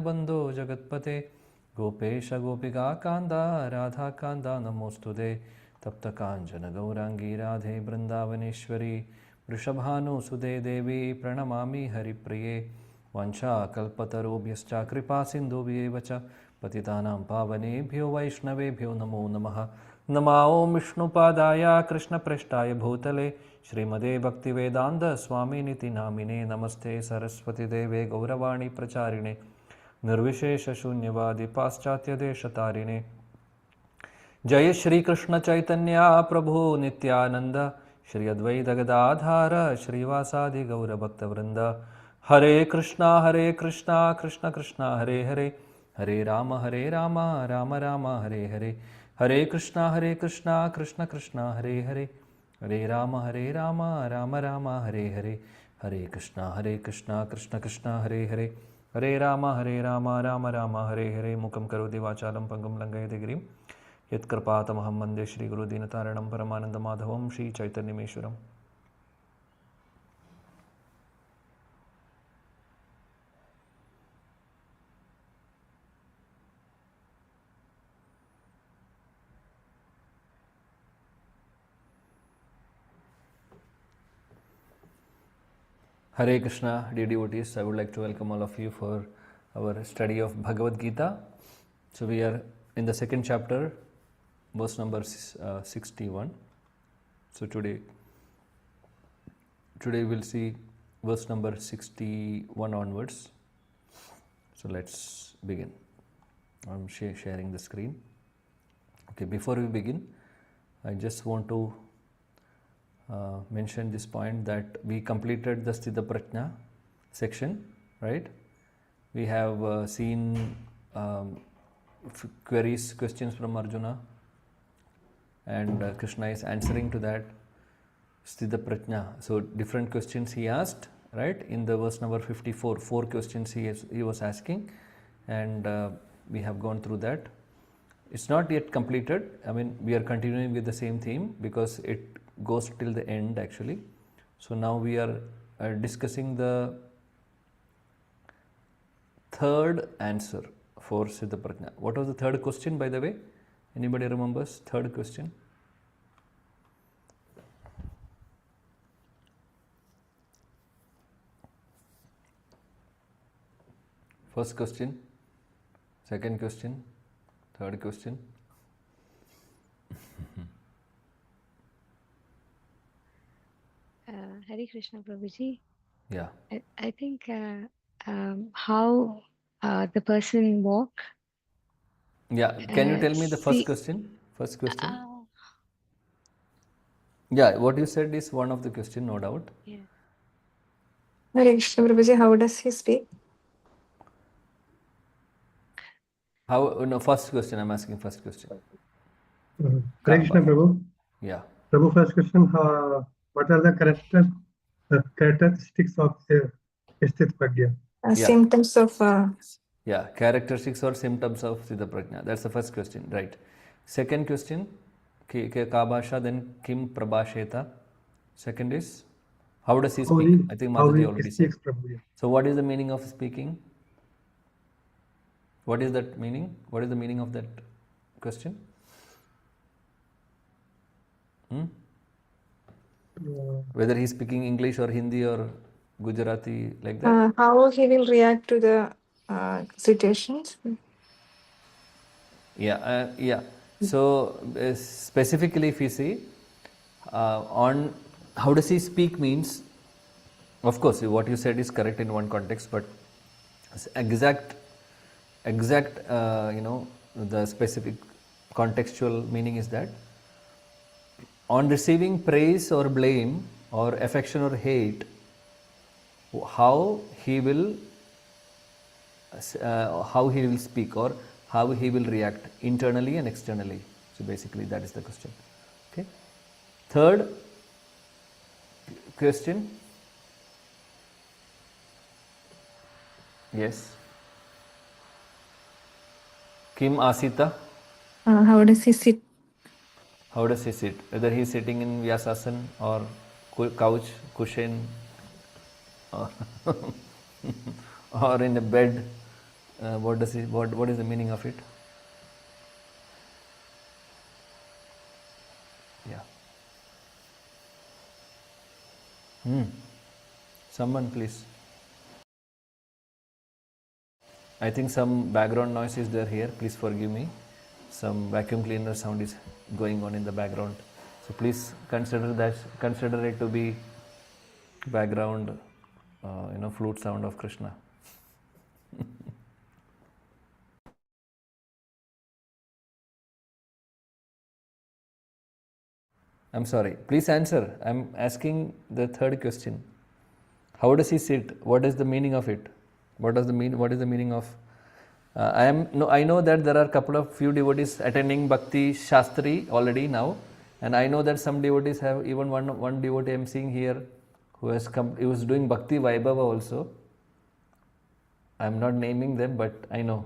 Deenabandho Jagatpate Gopesha Gopika Kanda Radha Kanda Namostude Tapta Kanjana Gaurangi Radhe Brindavaneshwari Vrishabhanu Sude Devi Pranamami Haripriye Vancha Kalpatarobhyascha Kripa Sindhubhyevacha Patitanam Pavanebhyo Vaishnavebhyo Namo Namaha Namao Vishnupadaya Krishna Preshtaya Bhutale Srimade Bhaktivedanta Swami Niti Namine Namaste Saraswati Deve Gauravani Pracharine Nirvishesha Shunyavadi Paschatya Deshatarine Jai Shri Krishna Chaitanya Prabhu Nityananda Shri Advaita Gadadhara Shri Vasadi Gaura Bhakta Vrinda Hare Krishna Krishna Krishna Hare Hare Hare Rama Rama Rama Hare Hare Hare Krishna Krishna Krishna Hare Hare Hare Rama Rama Rama Hare Hare Hare Krishna Krishna Krishna Hare Hare Hare Rama Rama Rama Hare Hare Mukam Karoti Vachalam Pangam Langayate Girim Yat Kripatamaham Vande Shri Guru Dinataranam Paramananda Madhavam Shri Chaitanyameshwaram. Hare Krishna, dear devotees, I would like to welcome all of you for our study of Bhagavad Gita. So we are in the second chapter, verse number 61. So today we'll see verse number 61 onwards. So let's begin. I'm sharing the screen. Okay, before we begin, I just want to mention this point that we completed the Sthita Prajna section, right? We have seen questions from Arjuna, and Krishna is answering to that Sthita Prajna. So different questions he asked, right? In the verse number 54, 4 questions he was asking, and we have gone through that. It's not yet completed. I mean, we are continuing with the same theme because it goes till the end actually. So now we are discussing the third answer for Siddha Prajna. What was the third question, by the way? Anybody remembers third question? First question, second question, third question. Hare Krishna Prabhuji. Yeah. I think how the person walk. Yeah. Can you tell me the first question? First question. Yeah. What you said is one of the question, no doubt. Yeah. Hare Krishna Prabhuji, how does he speak? How? No, first question. I'm asking first question. Hare Krishna Prabhu. Yeah. Prabhu, first question. What are the characteristics of Sthita Prajna? Symptoms of. Yeah, characteristics or symptoms of Siddha Prajna. That's the first question, right? Second question, ka bhasha, then kim prabhasheta. Second is, how does he speak? I think Mataji already said. Prabhu. So what is the meaning of speaking? What is that meaning? What is the meaning of that question? Whether he's speaking English or Hindi or Gujarati, like that? How he will react to the situations? Yeah. So specifically, if you see on how does he speak means, of course, what you said is correct in one context, but exact, the specific contextual meaning is that on receiving praise or blame or affection or hate, how he will speak or how he will react internally and externally. So basically that is the question. Okay. Third question. Yes. Kim Asita. How does he sit? How does he sit? Whether he is sitting in Vyasasana or couch, cushion, or, or in a bed, What is the meaning of it? Yeah. Someone please. I think some background noise is there here. Please forgive me. Some vacuum cleaner sound is going on in the background. So please consider it to be background, flute sound of Krishna. I'm sorry. Please answer. I'm asking the third question. How does he sit? What is the meaning of it? What is the meaning of? I know that there are few devotees attending Bhakti Shastri already now, and I know that some devotees have, even one devotee I'm seeing here who has come. He was doing Bhakti Vaibhava also. I'm not naming them, but I know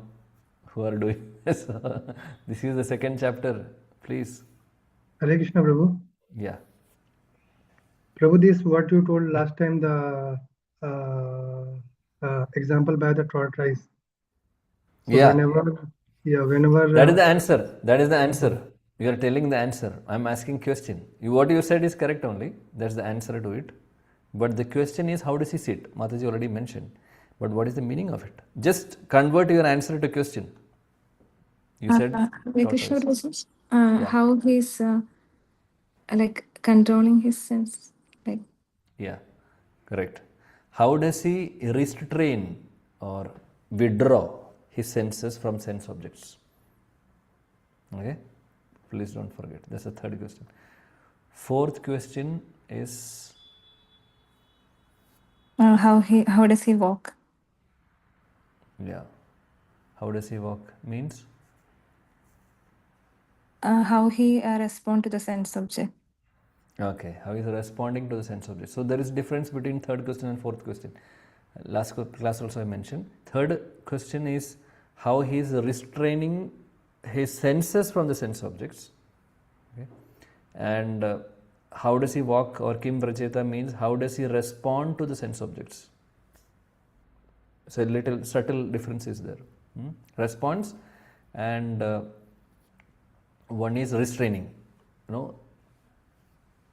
who are doing. So, this is the second chapter. Please. Hare Krishna, Prabhu. Yeah. Prabhu, this what you told last time, the example by the tortoise. So Yeah. whenever That is the answer. That is the answer. You are telling the answer. I'm asking question. What you said is correct only. That's the answer to it. But the question is, how does he sit? Mataji already mentioned. But what is the meaning of it? Just convert your answer to question. You said Hare Krishna, tortoise. Prabhu. Yeah. How he's like controlling his sense, like. Yeah, correct. How does he restrain or withdraw his senses from sense objects? Okay, please don't forget. That's the third question. Fourth question is How does he walk? yeah. How does he walk? Means How he respond to the sense object. okay. How is he responding to the sense object? So there is difference between third question and fourth question. Last class also I mentioned. Third question is how he is restraining his senses from the sense objects. Okay. And how does he walk, or Kim Vrajeta means how does he respond to the sense objects. So a little subtle difference is there. Response and one is restraining,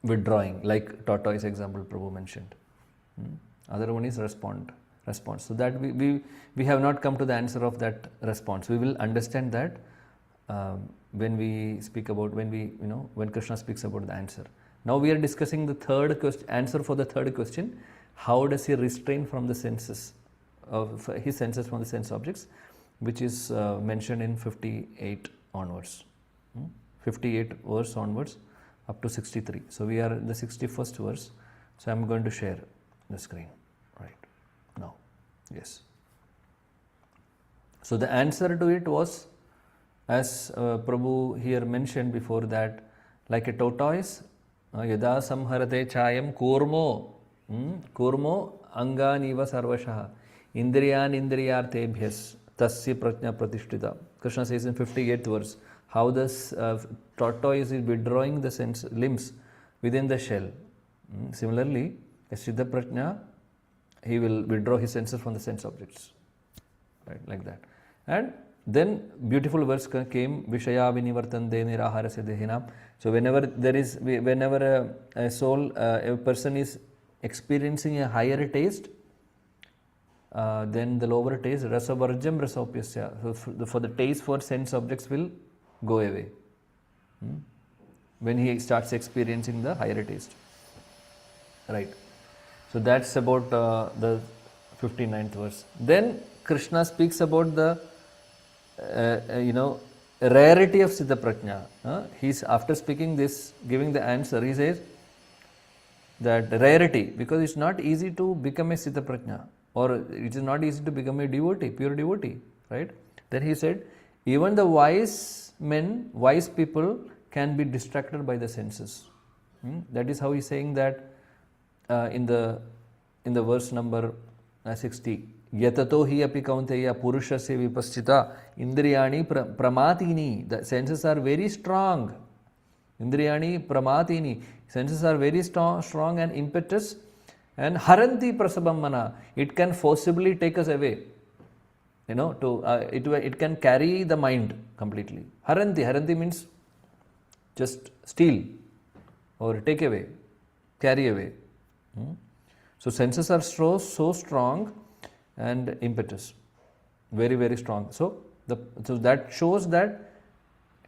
withdrawing, like tortoise example Prabhu mentioned. Other one is response. So that we have not come to the answer of that response. We will understand that when we speak about, when Krishna speaks about the answer. Now we are discussing the third question, answer for the third question. How does he restrain from the senses, of his senses from the sense objects, which is mentioned in 58 onwards. 58 verse onwards up to 63. So we are in the 61st verse. So I am going to share the screen right now. Yes. So the answer to it was, as Prabhu here mentioned before, that like a tortoise, yada samharate chayam kurmo anganiva sarvashaha indriyan indriyartebhyas tasya prajna pratishtita. Krishna says in 58th verse how this tortoise is withdrawing the sense limbs within the shell. Similarly, a siddha prajna, he will withdraw his senses from the sense objects, right, like that. And then beautiful verse came, Vishaya vinivartande niraharasya dehinam. So whenever a soul, a person is experiencing a higher taste, then the lower taste, rasavarjam rasopyasya. So for the taste for sense objects will go away when he starts experiencing the higher taste, right? So that's about the 59th verse. Then Krishna speaks about the rarity of Siddha Prajna. He's, after speaking this, giving the answer, he says that rarity, because it's not easy to become a Siddha Prajna, or it is not easy to become a devotee, pure devotee, right? Then he said, even the wise men, wise people can be distracted by the senses. That is how he's saying that in the verse number 60. Yatato hi api kaunteya purushasya vipaschita indriyani pramatini. The senses are very strong. Indriyani pramatini. Senses are very strong and impetus. And haranti prasabam mana. It can forcibly take us away. it can carry the mind completely. Haranti means just steal or take away, carry away. So senses are so strong and impetus, very, very strong. So that shows that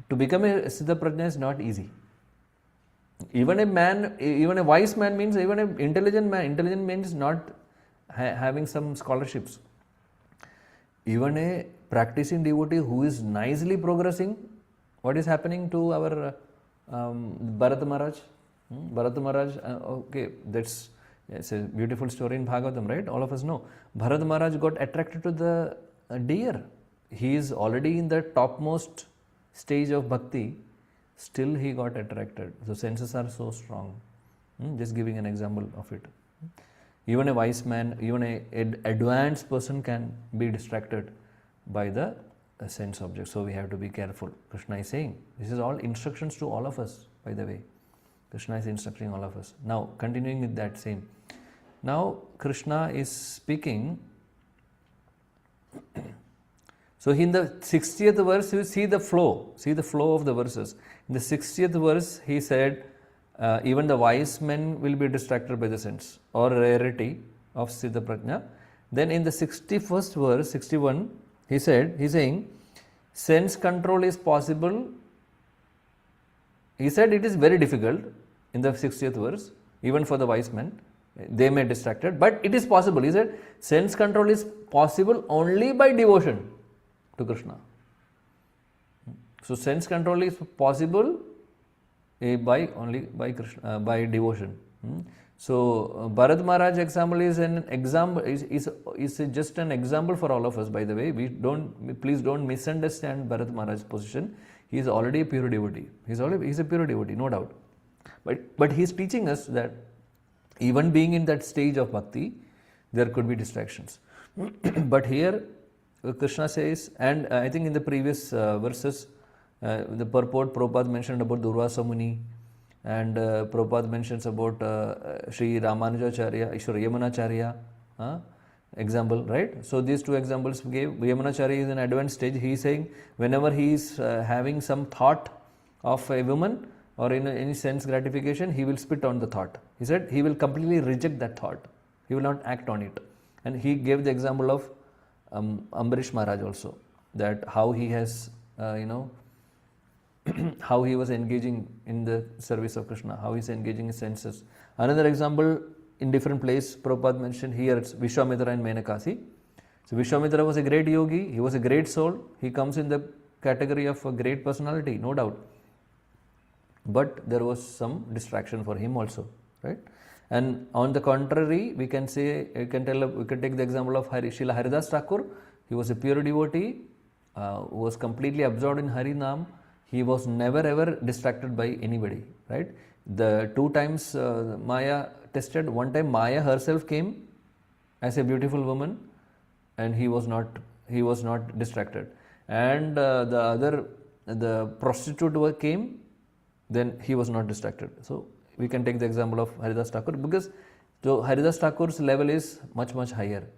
to become a Siddha Prajna is not easy. Even a wise man means, even an intelligent man. Intelligent means not having some scholarships. Even a practicing devotee who is nicely progressing, what is happening to our Bharat Maharaj? Bharat Maharaj, okay, it's a beautiful story in Bhagavatam, right? All of us know. Bharat Maharaj got attracted to the deer. He is already in the topmost stage of bhakti, still he got attracted. So senses are so strong. Just giving an example of it. Even a wise man, even an advanced person can be distracted by the sense object. So we have to be careful. Krishna is saying, this is all instructions to all of us, by the way. Krishna is instructing all of us. Now, continuing with that same. Now, Krishna is speaking. So, in the 60th verse, you see the flow of the verses. In the 60th verse, he said, even the wise men will be distracted by the sense or rarity of Siddha Prajna. Then in the 61st verse, 61, he's saying, sense control is possible. He said it is very difficult in the 60th verse, even for the wise men. They may be distracted, but it is possible. He said, sense control is possible only by devotion to Krishna. So sense control is possible by Krishna, by devotion. So Bharat Maharaj example is an example, is just an example for all of us. By the way, please don't misunderstand Bharat Maharaj's position. He is already a pure devotee. He's a pure devotee, no doubt. But he is teaching us that even being in that stage of bhakti, there could be distractions. But here Krishna says, and I think in the previous verses, the purport Prabhupada mentioned about Durvasa Muni, and Prabhupada mentions about Sri Ramanujacharya, Ishwara Yamunacharya example, right? So these two examples gave. Yamunacharya is in advanced stage. He is saying whenever he is having some thought of a woman or in any sense gratification, he will spit on the thought. He said he will completely reject that thought. He will not act on it. And he gave the example of Ambarish Maharaj also, that how he has, how he was engaging in the service of Krishna, how he is engaging his senses. Another example in different place, Prabhupada mentioned here, it's Vishwamitra and Menakasi. So Vishwamitra was a great yogi, he was a great soul, he comes in the category of a great personality, no doubt. But there was some distraction for him also, right? And on the contrary, we can take the example of Srila Haridas Thakur. He was a pure devotee, who was completely absorbed in Harinam. He was never ever distracted by anybody, right? The two times Maya tested, one time Maya herself came as a beautiful woman, and he was not distracted. And the prostitute came, then he was not distracted. So we can take the example of Haridas Thakur, because so Haridas Thakur's level is much higher.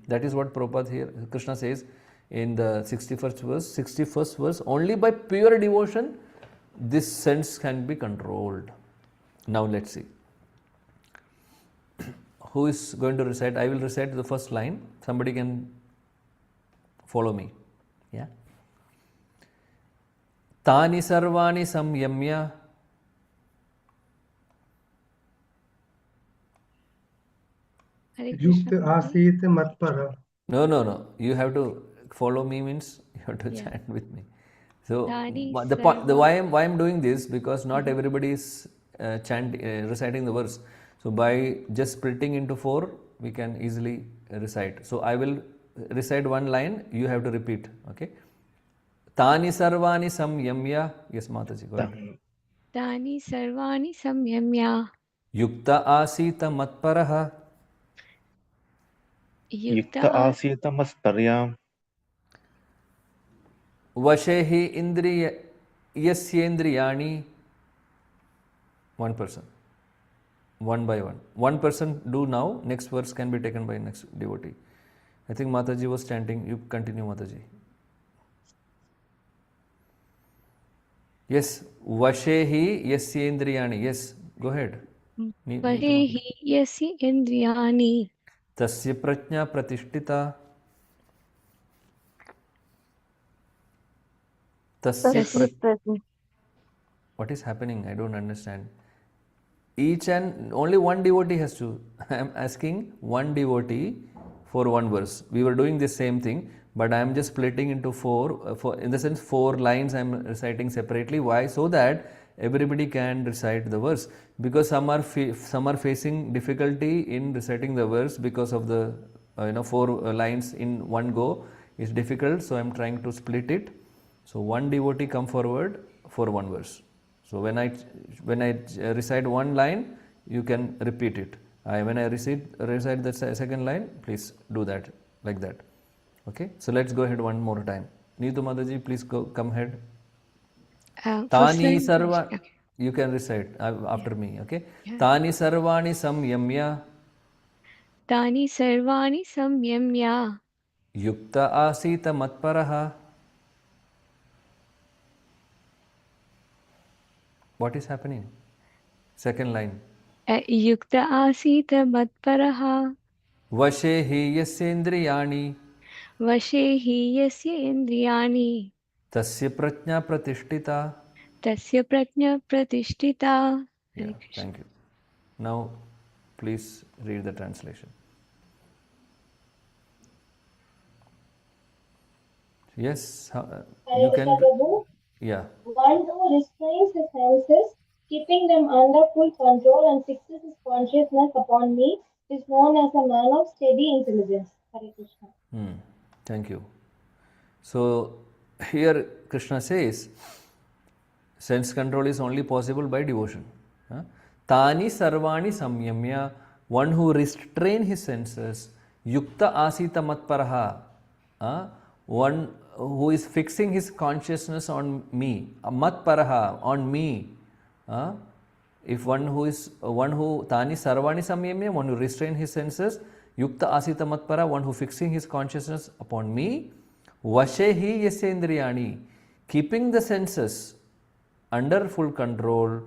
That is what Prabhupada here, Krishna says in the 61st verse, only by pure devotion this sense can be controlled. Now let's see. Who is going to recite? I will recite the first line. Somebody can follow me. Yeah. Tani sarvani samyamya Yukta asit matpara. No. You have to follow me means you have to chant with me. So Tani why I'm doing this, because not everybody is reciting the verse. So by just splitting into 4, we can easily recite. So I will recite one line. You have to repeat. Okay. Tani sarvani samyamya. Yes, Mataji, go ahead. Tani sarvani samyamya. Yukta asita matparaha. युक्त आसीत मत्पर्या Vashehi yasyendriyani. One person. One by one. One person do now. Next verse can be taken by next devotee. I think Mataji was chanting. You continue, Mataji. Yes, Vashehi Yasyendriyani. Yes, go ahead. Vahehi yasi indriyani. Tasya Prajna Pratishtita. What is happening? I don't understand. Each and only one devotee has to. I am asking one devotee for one verse. We were doing the same thing, but I am just splitting into four. In the sense, 4 lines I am reciting separately. Why? So that everybody can recite the verse. Because some are facing difficulty in reciting the verse because of the 4 lines in one go is difficult. So I am trying to split it. So one devotee come forward for one verse. So when I recite one line, you can repeat it. When I recite the second line, please do that like that. Okay. So let's go ahead one more time. Neetu Mataji, please come ahead. First Tani line. sarva. Okay. You can recite after me. Okay. Yeah. Tani sarvani samyamya. Tani sarvani samyamya. Yukta asita matparaha. What is happening? Second line. Yukta asita matparaha. Vashehi yasyendriyani. Vashehi yasya indriyani. Tasya prajna pratishtita. Tasya prajna pratishtita. Yeah, thank you. Now, please read the translation. Yes, you can. Prabhu, Yeah. one who restrains his senses, keeping them under full control and fixes his consciousness upon me, is known as a man of steady intelligence. Hare Krishna. Thank you. So, here Krishna says, sense control is only possible by devotion. Tani sarvani samyamya, one who restrain his senses, yukta asita matparaha, one who is fixing his consciousness on me, matparaha, on me. If one who tani sarvani samyamya, one who restrain his senses, yukta asita matpara, one who fixing his consciousness upon me, vashehi yasyendriyani, keeping the senses under full control,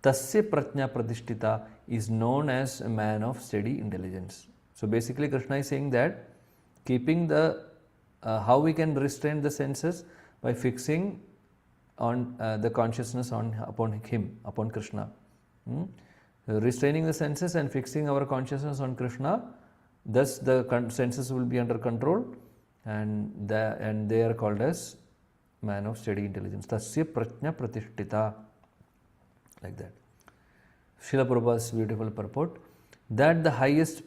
tasya prajna pratishtita, is known as a man of steady intelligence. So basically Krishna is saying that keeping the how we can restrain the senses by fixing on the consciousness upon him, upon Krishna. Restraining the senses and fixing our consciousness on Krishna, thus the senses will be under control, and they are called as man of steady intelligence. Tasya prajna pratishtita. Like that. Srila Prabhupada's beautiful purport that the highest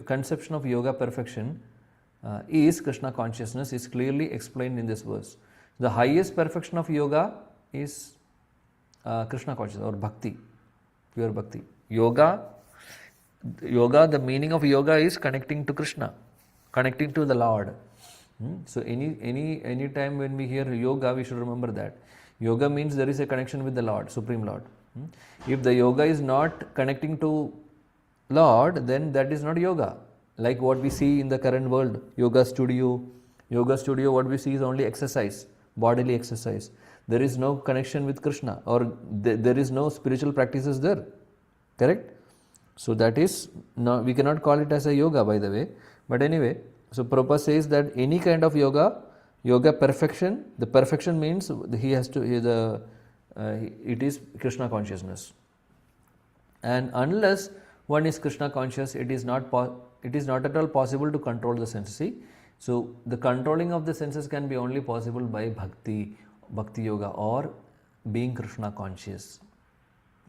conception of yoga perfection is Krishna consciousness is clearly explained in this verse. The highest perfection of yoga is Krishna consciousness or bhakti, pure bhakti. Yoga, the meaning of yoga is connecting to Krishna, connecting to the Lord. So any time when we hear yoga, we should remember that yoga means there is a connection with the Lord, Supreme Lord. If the yoga is not connecting to Lord, then that is not yoga. Like what we see in the current world, yoga studio, what we see is only exercise, bodily exercise. There is no connection with Krishna, or there is no spiritual practices there. Correct? So that is not, we cannot call it as a yoga, by the way. But anyway, so Prabhupada says that any kind of yoga perfection, the perfection means it is Krishna consciousness. And unless one is Krishna conscious, it is not at all possible to control the senses. See? So the controlling of the senses can be only possible by bhakti yoga, or being Krishna conscious,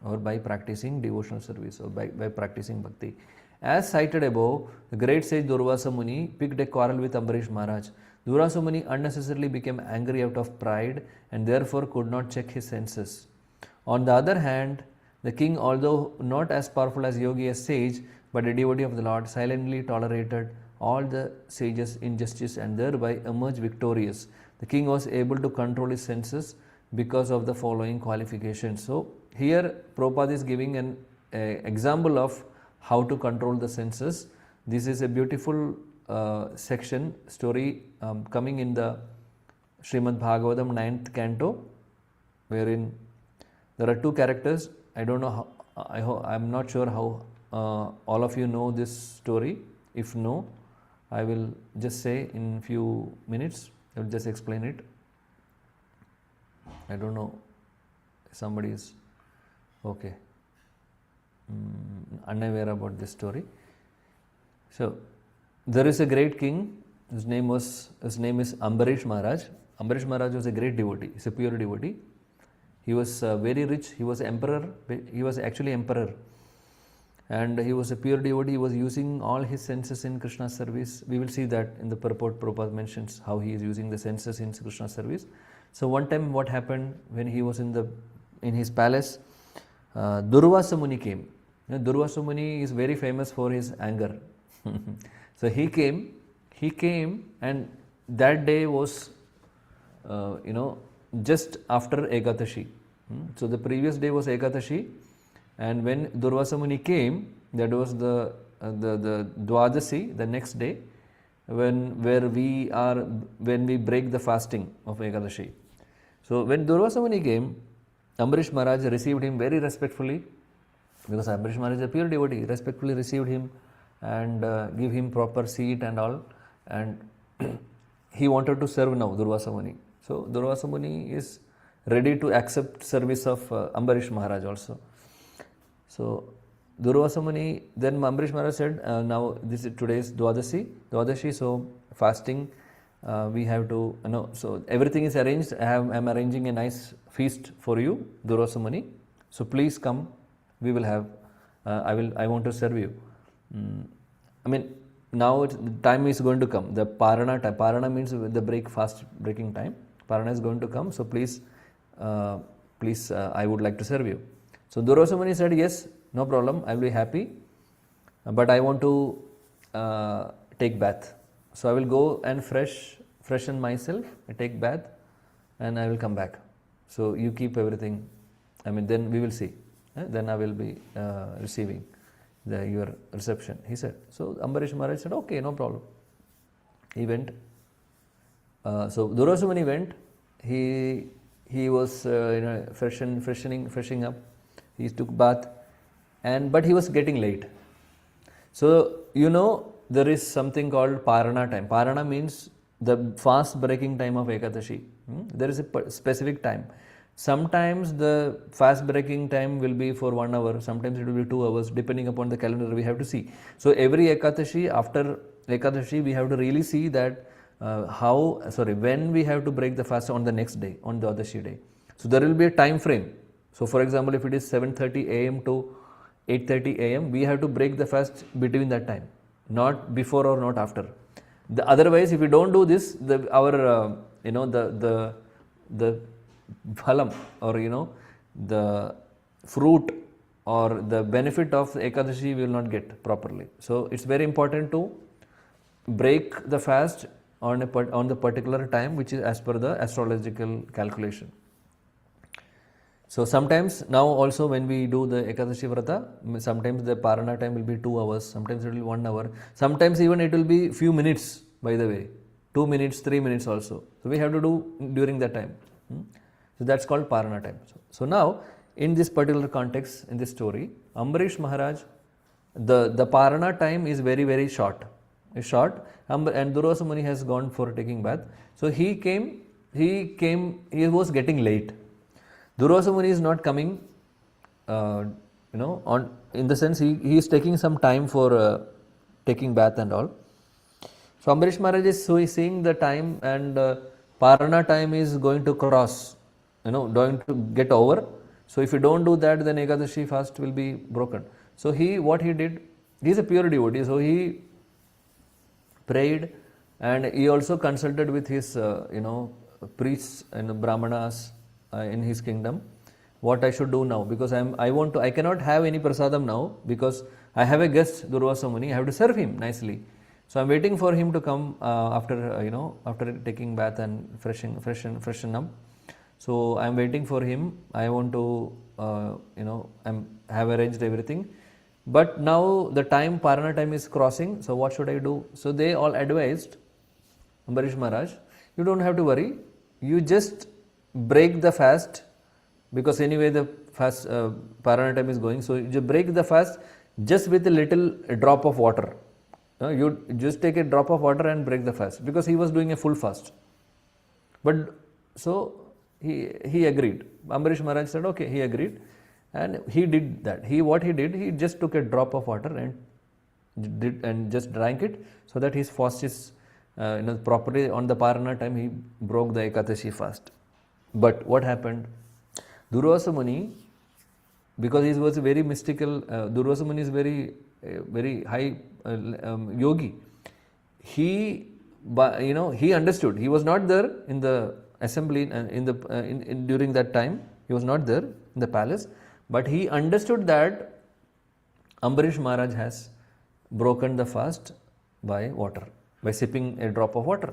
or by practicing devotional service, or by practicing bhakti. As cited above, the great sage Durvasa Muni picked a quarrel with Ambarish Maharaj. Durvasa Muni unnecessarily became angry out of pride and therefore could not check his senses. On the other hand, the king, although not as powerful as yogi as sage, but a devotee of the Lord, silently tolerated all the sages' injustice and thereby emerged victorious. The king was able to control his senses because of the following qualifications. So here Prabhupada is giving an example of how to control the senses This is a beautiful section, story coming in the Srimad Bhagavatam 9th canto, wherein there are two characters. I don't know how, I'm not sure how all of you know this story. If no, I will just say in few minutes, I will just explain it. I don't know, somebody is okay, unaware about this story. So there is a great king. His name is Ambarish Maharaj. Ambarish Maharaj was a great devotee. He's a pure devotee. He was very rich. He was emperor. He was actually emperor, and he was a pure devotee. He was using all his senses in Krishna's service. We will see that in the purport. Prabhupada mentions how he is using the senses in Krishna's service. So one time, what happened when he was in his palace? Durvasa Muni came. Durvasa Muni is very famous for his anger. So he came, and that day was, just after Ekadashi. So the previous day was Ekadashi, and when Durvasa Muni came, that was the Dwadasi, the next day, when we break the fasting of Ekadashi. So when Durvasa Muni came, Ambarish Maharaj received him very respectfully, because Ambarish Maharaj is a pure devotee. Respectfully received him and give him proper seat and all, and he wanted to serve now Durvasa Muni. So Durvasa Muni is ready to accept service of Ambarish Maharaj also. So Durvasa Muni, then Ambarish Maharaj said, now this is today's Dwadashi, so fasting, we have to, so everything is arranged. I am arranging a nice feast for you, Durvasa Muni. So please come, we will have, I want to serve you. Now time is going to come. The Parana time. Parana means the breaking time. Parana is going to come. So please, I would like to serve you. So Durvasa Muni said, yes, no problem. I will be happy, but I want to take bath. So I will go and freshen myself, take bath, and I will come back. So you keep everything. Then we will see. Then I will be receiving your reception, he said. So Ambarish Maharaj said, okay, no problem. He went. So Durvasa Muni went. He was freshening up. He took bath, but he was getting late. So there is something called Parana time. Parana means the fast breaking time of Ekadashi. There is a specific time. Sometimes the fast breaking time will be for 1 hour, sometimes it will be 2 hours, depending upon the calendar we have to see. So every Ekadashi, after Ekadashi, we have to really see that when we have to break the fast on the next day, on the Dwadashi day. So there will be a time frame. So for example, if it is 7:30 a.m. to 8:30 a.m., we have to break the fast between that time, not before or not after. Otherwise, if we don't do this, the phalam, or the fruit or the benefit of Ekadashi will not get properly. So it's very important to break the fast on the particular time, which is as per the astrological calculation. So sometimes now also when we do the Ekadashi Vrata, sometimes the Parana time will be 2 hours, sometimes it will be 1 hour, sometimes even it will be few minutes, by the way, 2 minutes, 3 minutes also. So we have to do during that time. So that's called Parana time. So now in this particular context, in this story, Ambarish Maharaj, the Parana time is very, very short. It's short, and Durvasa Muni has gone for taking bath. So he was getting late. Durvasa Muni is not coming, in the sense he is taking some time for taking bath and all. So Ambarish Maharaj is seeing the time, and Parana time is going to cross, going to get over. So if you don't do that, then Ekadashi fast will be broken. So what he did, he is a pure devotee, so he prayed, and he also consulted with his, priests and brahmanas in his kingdom, what I should do now, because I cannot have any prasadam now, because I have a guest, Durvasa Muni, I have to serve him nicely. So I'm waiting for him to come after taking bath and freshen up. So I'm waiting for him. I want to, have arranged everything. But now the time, Parana time is crossing, so what should I do? So they all advised Ambarish Maharaj, you don't have to worry, you just break the fast, because anyway the fast Parana time is going, so you break the fast just with a little drop of water. You just take a drop of water and break the fast, because he was doing a full fast. But so he agreed. Ambarish Maharaj said, okay, he agreed, and he did that. What he did, he just took a drop of water and just drank it, so that his fast is properly on the Parana time. He broke the Ekadashi fast. But what happened? Durvasa Muni, because he was very mystical, Durvasa Muni is very high yogi. He understood. He was not there in the assembly and during that time. He was not there in the palace, but he understood that Ambarish Maharaj has broken the fast by water, by sipping a drop of water.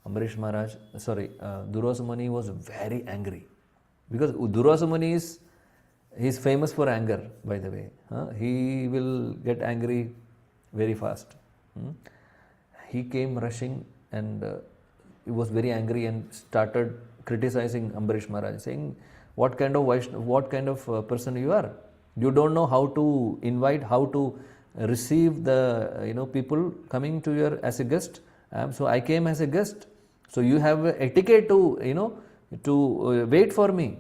Durvasa Muni was very angry, because Durvasa Muni is famous for anger, by the way. He will get angry very fast. He came rushing and he was very angry and started criticizing Ambarish Maharaj, saying, what kind of person you are? You don't know how to invite, how to receive the people coming to your as a guest. So I came as a guest. So you have etiquette to wait for me.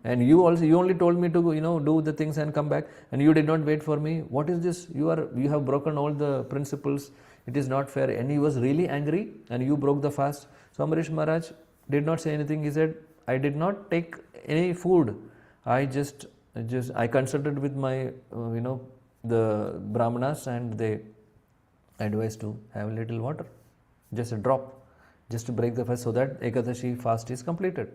And you only told me to do the things and come back, and you did not wait for me. What is this? You have broken all the principles. It is not fair. And he was really angry, and you broke the fast. So Ambarish Maharaj did not say anything. He said, I did not take any food. I consulted with my the Brahmanas, and they advised to have a little water, just a drop, just to break the fast, so that Ekadashi fast is completed.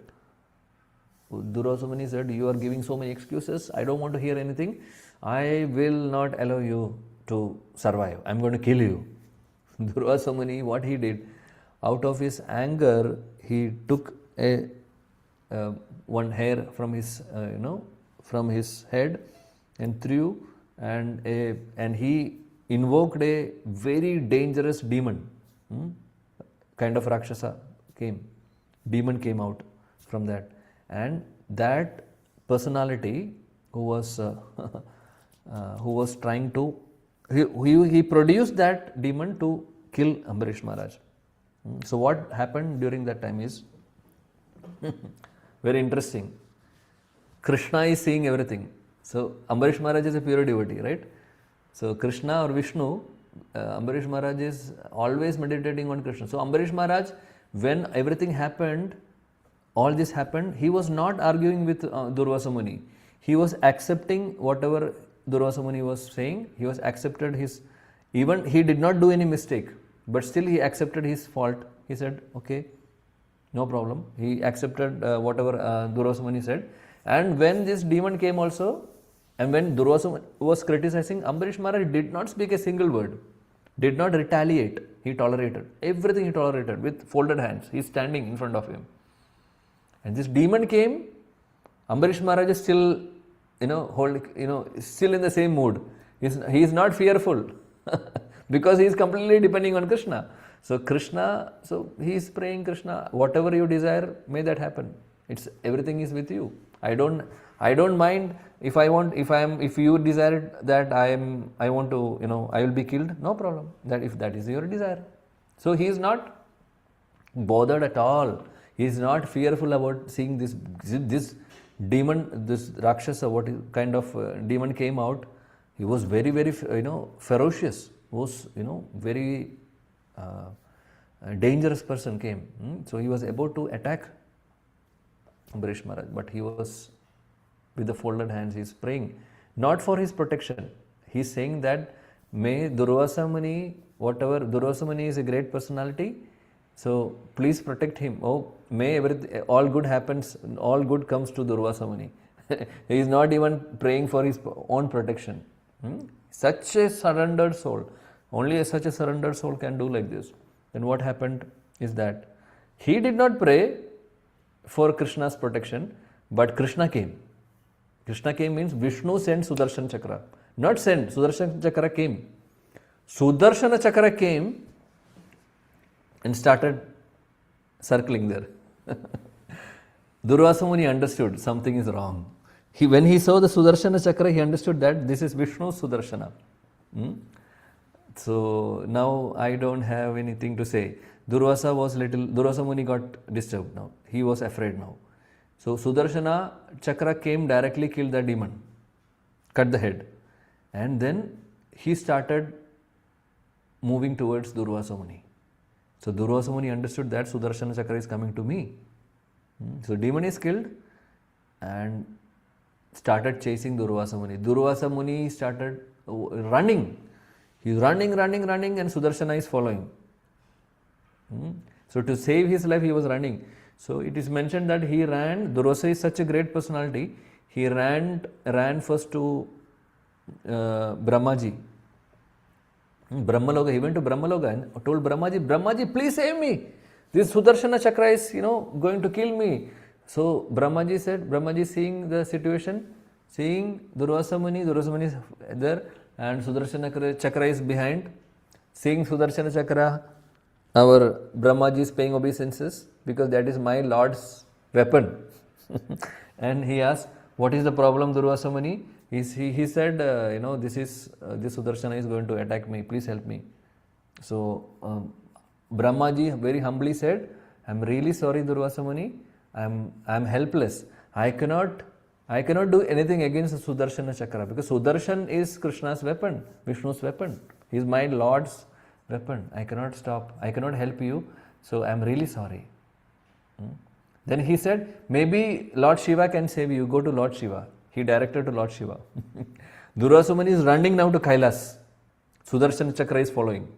Durvasa Muni said, you are giving so many excuses, I don't want to hear anything. I will not allow you to survive. I am going to kill you. Durvasa Muni, what he did, out of his anger, he took one hair from his head and threw, and he invoked a very dangerous demon. Kind of Rakshasa demon came out from that. And that personality who was trying to, he produced that demon to kill Ambarish Maharaj. So what happened during that time is very interesting. Krishna is seeing everything. So Ambarish Maharaj is a pure devotee, right? So Krishna or Vishnu, Ambarish Maharaj is always meditating on Krishna. So Ambarish Maharaj, when everything happened, all this happened, he was not arguing with Durvasa Muni. He was accepting whatever Durvasa Muni was saying. He was accepted even he did not do any mistake, but still he accepted his fault. He said, okay, no problem. He accepted whatever Durvasa Muni said. And when this demon came also, and when Durvasa Muni was criticizing, Ambarish Maharaj did not speak a single word, did not retaliate. He tolerated everything. He tolerated with folded hands. He is standing in front of him. And this demon came. Ambarish Maharaj is still, still in the same mood. He is not fearful because he is completely depending on Krishna. So he is praying, Krishna, whatever you desire, may that happen. Everything is with you. I don't mind if you desire that I want to, I will be killed. No problem. If that is your desire. So he is not bothered at all. He is not fearful about seeing this demon, this Rakshasa, what kind of demon came out. He was very, very, ferocious. Was, very dangerous person came. So he was about to attack Ambarish Maharaj, but he was with the folded hands. He is praying, not for his protection. He is saying that may Durvasa Muni, Durvasa Muni is a great personality. So please protect him. Oh, may all good happens, all good comes to Durvasa Muni. He is not even praying for his own protection. Such a surrendered soul, only such a surrendered soul can do like this. Then what happened is that he did not pray for Krishna's protection, but Krishna came. Krishna came means Vishnu sent Sudarshan Chakra. Not sent, Sudarshana Chakra came. Sudarshana Chakra came and started circling there. Durvasa Muni understood something is wrong. When he saw the Sudarshana Chakra, he understood that this is Vishnu's Sudarshana. So now I don't have anything to say. Durvasa Muni got disturbed now. He was afraid now. So Sudarshana Chakra came directly, killed the demon, cut the head. And then he started moving towards Durvasa Muni. So Durvasa Muni understood that Sudarshana Chakra is coming to me. So demon is killed and started chasing Durvasa Muni. Durvasa Muni started running. He's running and Sudarshana is following. So to save his life, he was running. So it is mentioned that he ran. Durvasa is such a great personality. He ran first to Brahmaji. Brahmaloka. He went to Brahmaloka and told Brahmaji, please save me. This Sudarshana Chakra is, going to kill me. So Brahmaji seeing the situation, seeing Durvasa Muni is there and Sudarshana Chakra is behind. Seeing Sudarshana Chakra, our Brahmaji is paying obeisances because that is my Lord's weapon. And he asked, what is the problem, Durvasa Muni? He said, this Sudarshana is going to attack me. Please help me. So Brahmaji very humbly said, I am really sorry, Durvasa Muni. I am helpless. I cannot do anything against the Sudarshana Chakra because Sudarshan is Krishna's weapon, Vishnu's weapon. He is my Lord's weapon. I cannot stop. I cannot help you. So I am really sorry. Then he said, maybe Lord Shiva can save you. Go to Lord Shiva. He directed to Lord Shiva. Durvasa Muni is running now to Kailas. Sudarshana Chakra is following.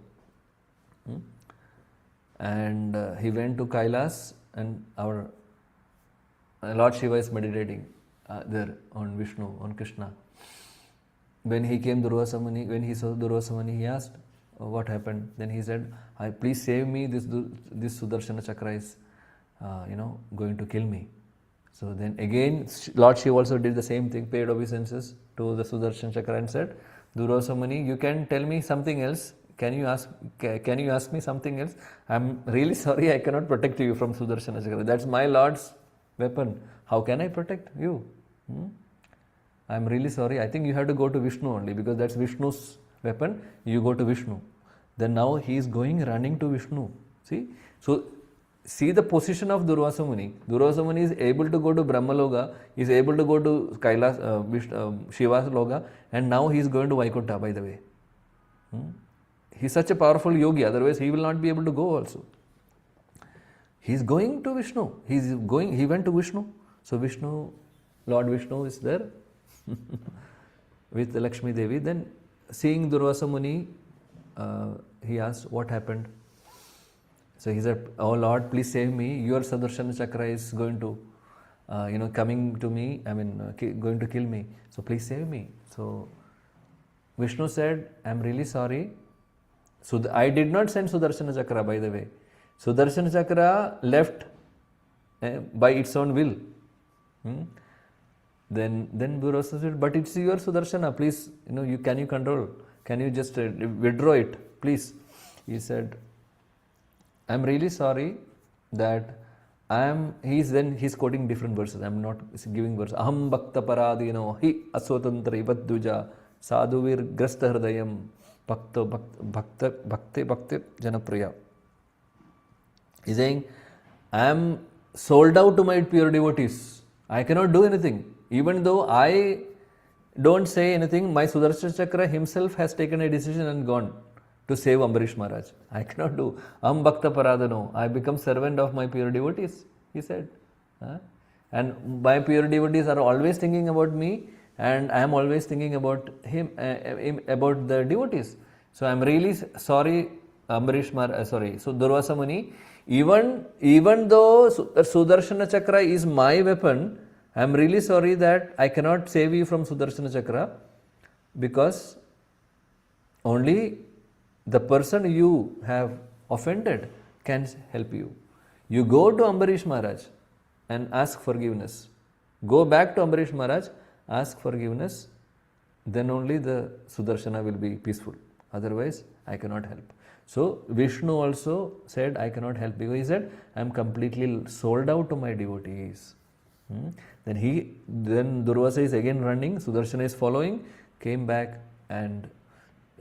And he went to Kailas and our Lord Shiva is meditating there on Vishnu, on Krishna. When he came Durvasa Muni, when he saw Durvasa Muni, he asked, what happened? Then he said, please save me, this Sudarshana Chakra is going to kill me. So then again, Lord Shiva also did the same thing, paid obeisances to the Sudarshana Chakra and said, Durvasa Muni, you can tell me something else. Can you ask me something else? I'm really sorry, I cannot protect you from Sudarshana Chakra. That's my Lord's weapon. How can I protect you? I'm really sorry. I think you have to go to Vishnu only because that's Vishnu's weapon. You go to Vishnu. Then now he is running to Vishnu. See? So see the position of Durvasa Muni. Durvasa Muni is able to go to Brahmaloka, is able to go to Kailas, Shiva's Loka, and now he is going to Vaikuntha, by the way. He is such a powerful yogi, otherwise he will not be able to go also. He is going to Vishnu. He went to Vishnu. So Lord Vishnu is there with Lakshmi Devi. Then seeing Durvasa Muni, he asked, what happened? So he said, oh Lord, please save me. Your Sudarshana Chakra is going to, coming to me, going to kill me. So please save me. So Vishnu said, I am really sorry. So I did not send Sudarshana Chakra, by the way. Sudarshana Chakra left by its own will. Then Durvasa said, but it's your Sudarshana, please, can you control? Can you just withdraw it, please? He said, I'm really sorry that he's quoting different verses. I'm not giving verses. Aham bhakta paradino hi aswatantri vadduja sadhuvir grasta hridayam bhakti janapriya. He's saying, I am sold out to my pure devotees. I cannot do anything. Even though I don't say anything, my Sudarshana Chakra himself has taken a decision and gone to save Ambarish Maharaj. I cannot do. Am Bhakta Paradano. I become servant of my pure devotees, he said. And my pure devotees are always thinking about me and I am always thinking about him, about the devotees. So I am really sorry, Ambarish Maharaj, So Durvasa Muni, even though Sudarshana Chakra is my weapon, I am really sorry that I cannot save you from Sudarshana Chakra because only the person you have offended can help you. You go to Ambarish Maharaj and ask forgiveness. Go back to Ambarish Maharaj, ask forgiveness then only the Sudarshana will be peaceful. Otherwise, I cannot help. So Vishnu also said, I cannot help, because he said, I am completely sold out to my devotees. Then Durvasa is again running, Sudarshana is following, came back, and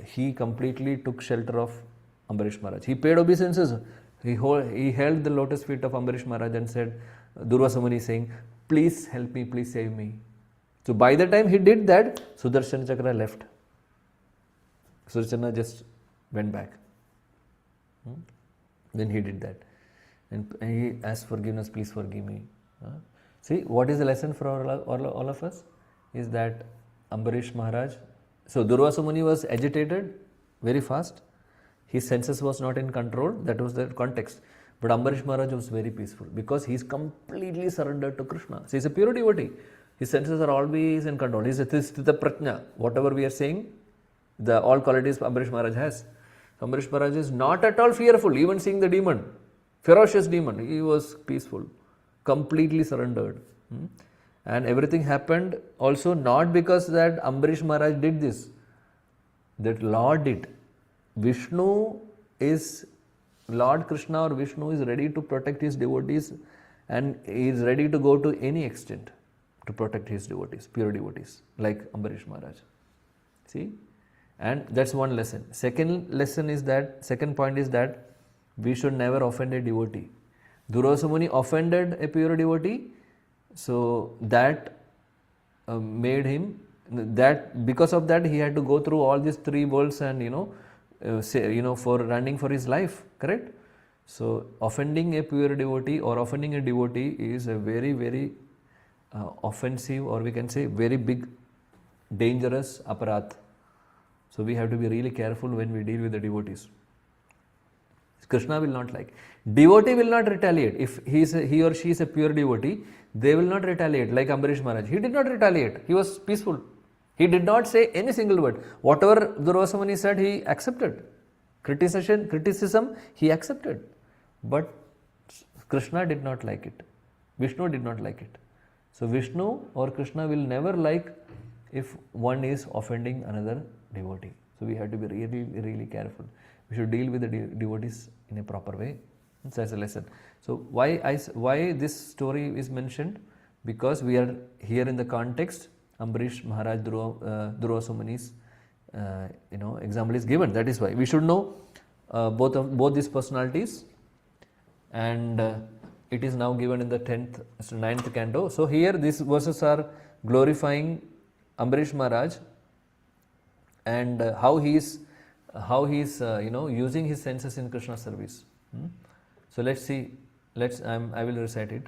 he completely took shelter of Ambarish Maharaj. He paid obeisances. He held the lotus feet of Ambarish Maharaj and said, Durvasa Muni saying, please help me, please save me. So by the time he did that, Sudarshana Chakra left. Sudarshana just went back. Then he did that. And he asked forgiveness, please forgive me. See, what is the lesson for all of us? Is that Ambarish Maharaj, so Durvasa Muni was agitated very fast. His senses was not in control. That was the context. But Ambarish Maharaj was very peaceful because he is completely surrendered to Krishna. So he is a pure devotee. His senses are always in control. He is a Sthita Prajna. Whatever we are saying, all qualities Ambarish Maharaj has. Ambarish Maharaj is not at all fearful, even seeing the demon, ferocious demon. He was peaceful, completely surrendered. And everything happened also not because that Ambarish Maharaj did this, that Lord did. Lord Krishna or Vishnu is ready to protect his devotees, and he is ready to go to any extent to protect his devotees, pure devotees, like Ambarish Maharaj. See? And that's one lesson. Second point is that we should never offend a devotee. Durvasa Muni offended a pure devotee, so that made him, that because of that he had to go through all these 3 worlds and for running for his life, correct? So offending a pure devotee or offending a devotee is a very, very offensive, or we can say very big, dangerous aparat. So we have to be really careful when we deal with the devotees. Krishna will not like. Devotee will not retaliate. If he or she is a pure devotee, they will not retaliate like Ambarish Maharaj. He did not retaliate. He was peaceful. He did not say any single word. Whatever Durvasa Muni said, he accepted. Criticism, he accepted. But Krishna did not like it. Vishnu did not like it. So Vishnu or Krishna will never like if one is offending another devotee. So we have to be really, really careful. We should deal with the devotees in a proper way. That's a lesson. So why this story is mentioned? Because we are here in the context. Ambarish Maharaj Durvasa Muni's example is given. That is why we should know both these personalities, and it is now given in the 9th canto. So here these verses are glorifying Ambarish Maharaj and how he is using his senses in Krishna service. So let's see. I will recite it.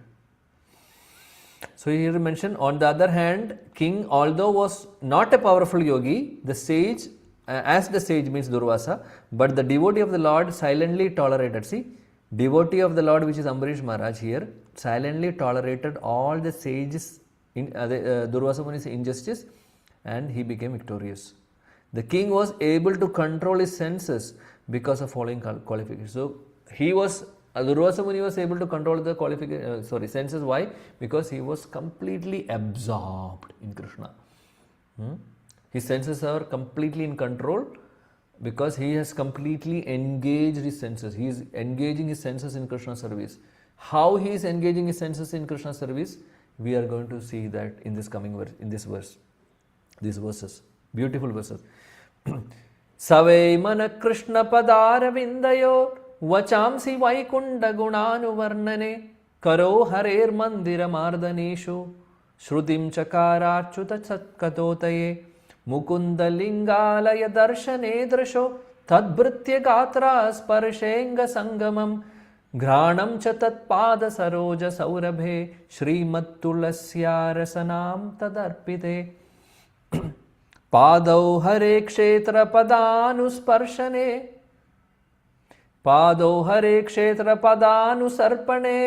So here mentioned, on the other hand, king, although was not a powerful yogi, the sage, as the sage means Durvasa, but the devotee of the Lord silently tolerated. See, devotee of the Lord, which is Ambarish Maharaj here, silently tolerated all the sages, Durvasa Muni's injustice, and he became victorious. The king was able to control his senses because of following qualifications. So Durvasa Muni was able to control the senses. Why? Because he was completely absorbed in Krishna. His senses are completely in control because he has completely engaged his senses. He is engaging his senses in Krishna service. How he is engaging his senses in Krishna service, we are going to see that in this coming verse, these verses, beautiful verses. Savai mana Krishna padara vindayor vachamsi vaikunda gunanu varnane karo harer mandira mardaneshu shrutim chakarachyuta satkatotaye mukunda lingalaya darshane drasho tadbritya gatra sparshenga sangamam घ्राणं च तत्पाद सरोज सौरभे श्रीमत्तुलस्या रसनां तदर्पिते पादौ हरे क्षेत्र पदानुस्पर्शने पादौ हरे क्षेत्र पदानुसर्पणे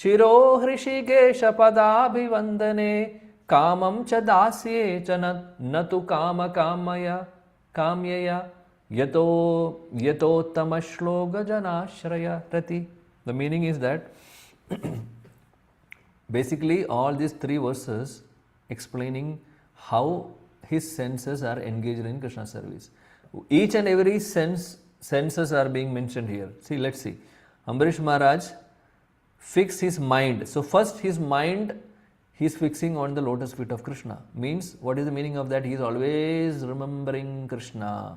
शिरो हृषिकेश पदाभिवन्दने कामं च दास्ये च न तु काम काम्यया Yato shloka janashraya rati. The meaning is that basically all these 3 verses explaining how his senses are engaged in Krishna service. Each and every senses are being mentioned here. See, let's see. Ambarish Maharaj fix his mind. So first his mind he is fixing on the lotus feet of Krishna. Means, what is the meaning of that? He is always remembering Krishna.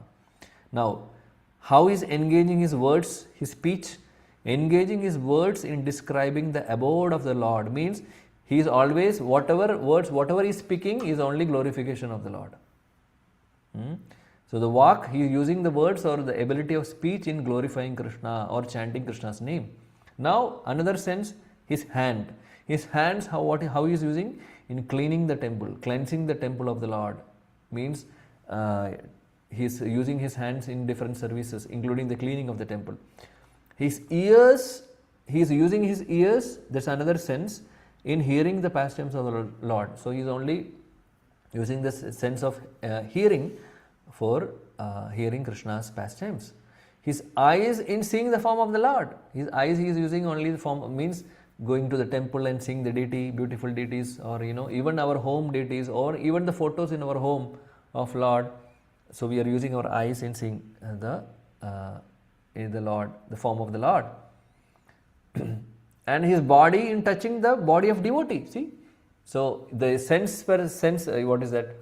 Now, how is engaging his words, his speech? Engaging his words in describing the abode of the Lord means he is always, whatever words, whatever he is speaking is only glorification of the Lord. So the walk, he is using the words or the ability of speech in glorifying Krishna or chanting Krishna's name. Now another sense, his hand. His hands, how he is using? In cleaning the temple, cleansing the temple of the Lord. Means he is using his hands in different services, including the cleaning of the temple. His ears, he is using his ears, that's another sense, in hearing the pastimes of the Lord. So he is only using this sense of hearing for hearing Krishna's pastimes. His eyes in seeing the form of the Lord. His eyes he is using only the form, means going to the temple and seeing the deity, beautiful deities, or even our home deities, or even the photos in our home of Lord. So we are using our eyes in seeing the Lord, the form of the Lord. And his body in touching the body of devotee. See, so the sense per sense, what is that?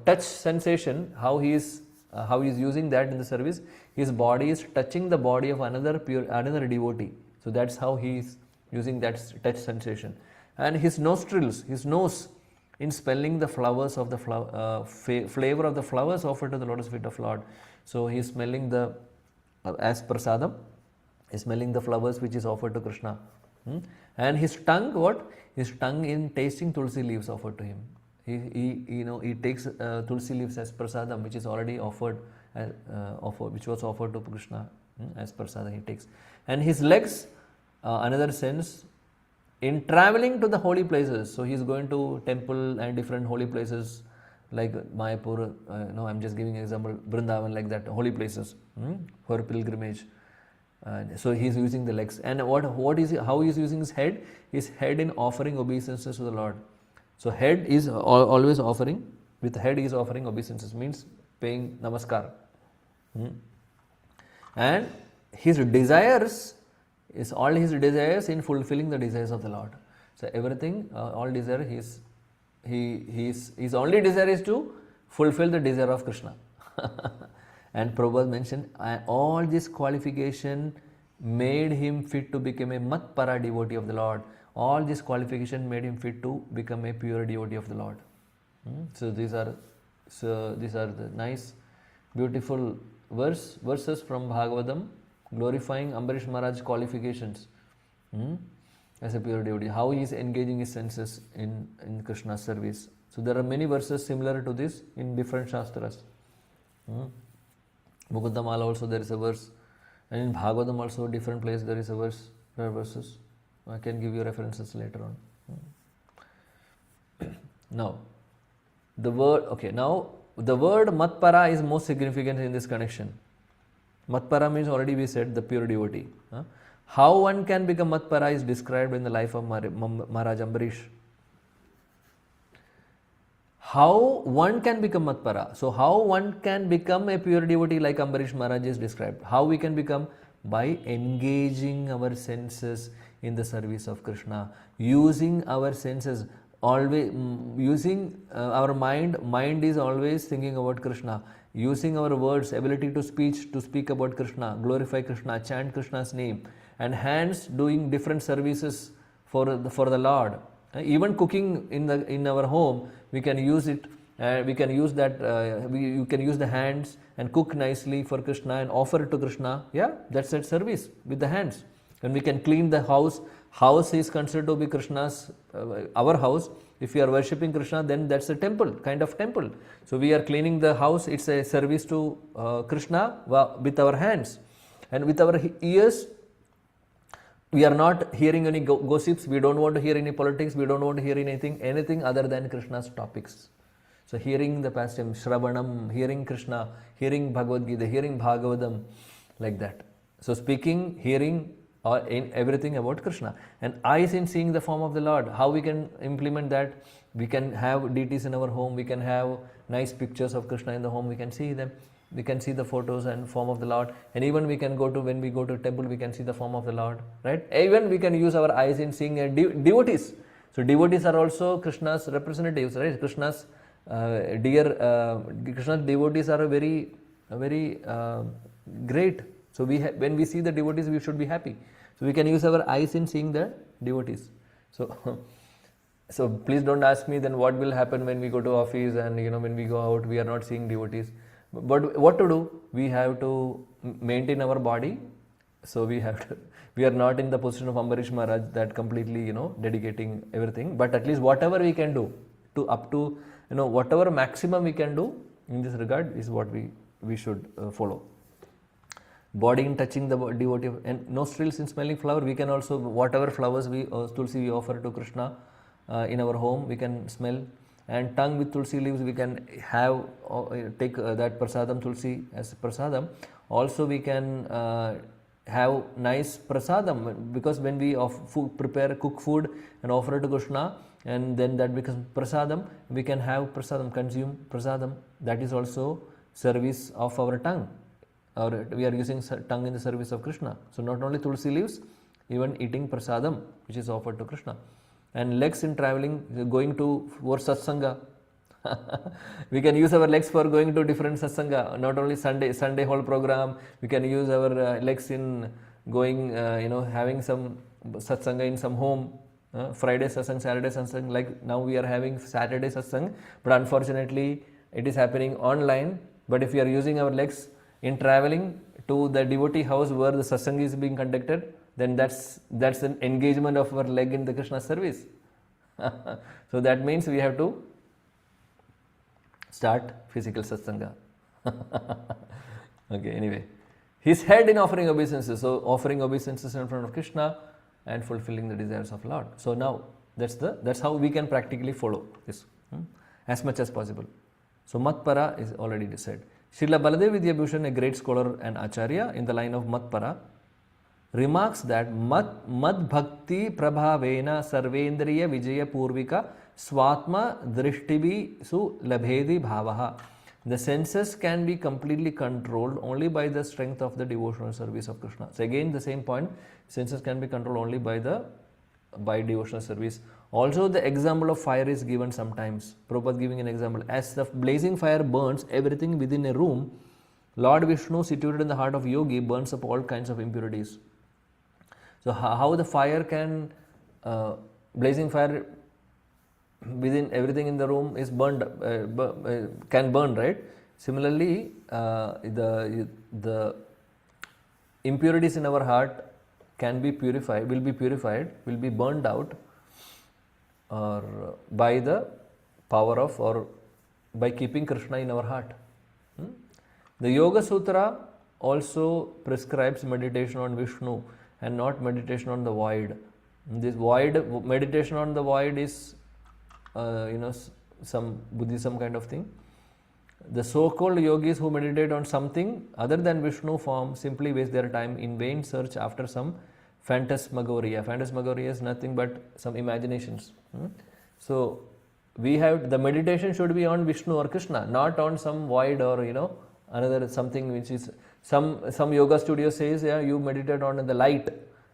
Touch sensation. How he is using that in the service. His body is touching the body of another devotee. So that's how he is using that touch sensation. And his nostrils, his nose, in smelling the flowers of the flavor of the flowers offered to the lotus feet of Lord. So he is smelling the as prasadam, he is smelling the flowers which is offered to Krishna. And his tongue, what? His tongue in tasting tulsi leaves offered to him. He takes tulsi leaves as prasadam, which is already offered, which was offered to Krishna as prasadam. He takes, and his legs, another sense, in traveling to the holy places. So he is going to temple and different holy places like Mayapur. I'm just giving an example, Vrindavan, like that, holy places for pilgrimage. So he is using the legs. And how he is using his head? His head in offering obeisances to the Lord. So head is always offering. With head he is offering obeisances, means paying namaskar. And his desires is all his desires in fulfilling the desires of the Lord. So everything, all desire, his only desire is to fulfill the desire of Krishna. And Prabhupada mentioned, all this qualification made him fit to become a matpara devotee of the Lord. All this qualification made him fit to become a pure devotee of the Lord. So these are the nice, beautiful verses from Bhagavatam, glorifying Ambarish Maharaj's qualifications as a pure devotee, how he is engaging his senses in Krishna's service. So there are many verses similar to this in different Shastras. Mukundamala also there is a verse, and in Bhagavatam also different place there is a verse. There are verses. I can give you references later on. Now, the word Matpara is most significant in this connection. Matpara means, already we said, the pure devotee. How one can become Matpara is described in the life of Maharaj Ambarish. How one can become Matpara. So how one can become a pure devotee like Ambarish Maharaj is described. How we can become? By engaging our senses in the service of Krishna. Using our senses, always using our mind is always thinking about Krishna. Using our words, ability to speak about Krishna, glorify Krishna, chant Krishna's name, and hands doing different services for the Lord. Even cooking in our home, we can use it. We can use that. You can use the hands and cook nicely for Krishna and offer it to Krishna. Yeah, that's that service with the hands. And we can clean the house. House is considered to be Krishna's, our house. If we are worshipping Krishna, then that's a temple, kind of temple. So we are cleaning the house. It's a service to Krishna with our hands. And with our ears, we are not hearing any gossips. We don't want to hear any politics. We don't want to hear anything other than Krishna's topics. So hearing the pastime, Shravanam, hearing Krishna, hearing Bhagavad Gita, hearing Bhagavatam, like that. So speaking, hearing, or in everything about Krishna. And eyes in seeing the form of the Lord. How we can implement that? We can have deities in our home, we can have nice pictures of Krishna in the home, we can see them, we can see the photos and form of the Lord, and even we can when we go to temple, we can see the form of the Lord, right? Even we can use our eyes in seeing devotees. So devotees are also Krishna's representatives, right? Krishna's Krishna's devotees are very great. So when we see the devotees, we should be happy. So we can use our eyes in seeing the devotees. So please don't ask me then what will happen when we go to office and when we go out, we are not seeing devotees. But what to do? We have to maintain our body. So we are not in the position of Ambarish Maharaj that completely dedicating everything. But at least whatever we can do to up to whatever maximum we can do in this regard is what we should follow. Body in touching the devotee, and nostrils in smelling flower. We can also, whatever flowers tulsi we offer to Krishna in our home, we can smell. And tongue with tulsi leaves, we can have take that prasadam tulsi as prasadam. Also we can have nice prasadam, because when we cook food and offer it to Krishna, and then that becomes prasadam, we can have prasadam, consume prasadam. That is also service of our tongue, or we are using tongue in the service of Krishna. So not only tulsi leaves, even eating prasadam which is offered to Krishna. And legs in traveling, going for satsanga. We can use our legs for going to different satsanga, not only Sunday whole program. We can use our legs in going, having some satsanga in some home. Friday satsang, Saturday satsang, like now we are having Saturday satsang, but unfortunately it is happening online. But if we are using our legs in traveling to the devotee house where the satsang is being conducted, then that's an engagement of our leg in the Krishna service. So that means we have to start physical satsanga. Okay, anyway. His head in offering obeisances. So offering obeisances in front of Krishna and fulfilling the desires of Lord. So now that's how we can practically follow this as much as possible. So Matpara is already said. Srila Baladev Vidyabhushan, a great scholar and acharya in the line of Matpara, remarks that mad bhakti prabhavena sarvendriya vijaya purvika swatma drishtibhi su labhedi bhavaha. The senses can be completely controlled only by the strength of the devotional service of Krishna. So again the same point, senses can be controlled only by devotional service. Also the example of fire is given sometimes. Prabhupada giving an example. As the blazing fire burns everything within a room, Lord Vishnu situated in the heart of yogi burns up all kinds of impurities. So how the fire can, blazing fire within everything in the room is burned, can burn, right? Similarly, the impurities in our heart can be purified, will be burned out, or by the power of, or by keeping Krishna in our heart. The Yoga Sutra also prescribes meditation on Vishnu and not meditation on the void. This meditation on the void is some Buddhism kind of thing. The so-called yogis who meditate on something other than Vishnu form simply waste their time in vain search after some phantasmagoria. Phantasmagoria is nothing but some imaginations. So we have, the meditation should be on Vishnu or Krishna, not on some void or another something which is, some yoga studio says, yeah, you meditate on the light.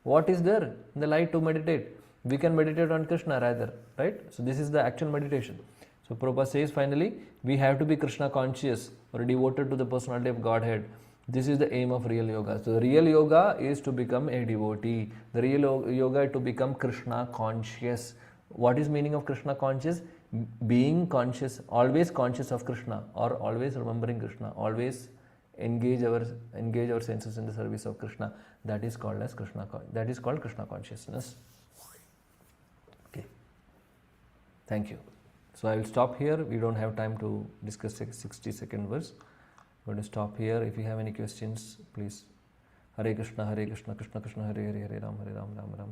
What is there in the light to meditate? We can meditate on Krishna rather, right? So this is the actual meditation. So Prabhupada says finally, we have to be Krishna conscious or devoted to the personality of Godhead. This is the aim of real yoga. So the real yoga is to become a devotee. The real yoga is to become Krishna conscious. What is meaning of Krishna conscious? Being conscious, always conscious of Krishna, or always remembering Krishna, always engage our senses in the service of Krishna. That is called as Krishna consciousness. Okay. Thank you. So I will stop here. We don't have time to discuss 60-second verse. I'm going to stop here. If you have any questions, please. Hare Krishna, Krishna Krishna, Hare Hare, Hare Ram, Ram Ram, Hare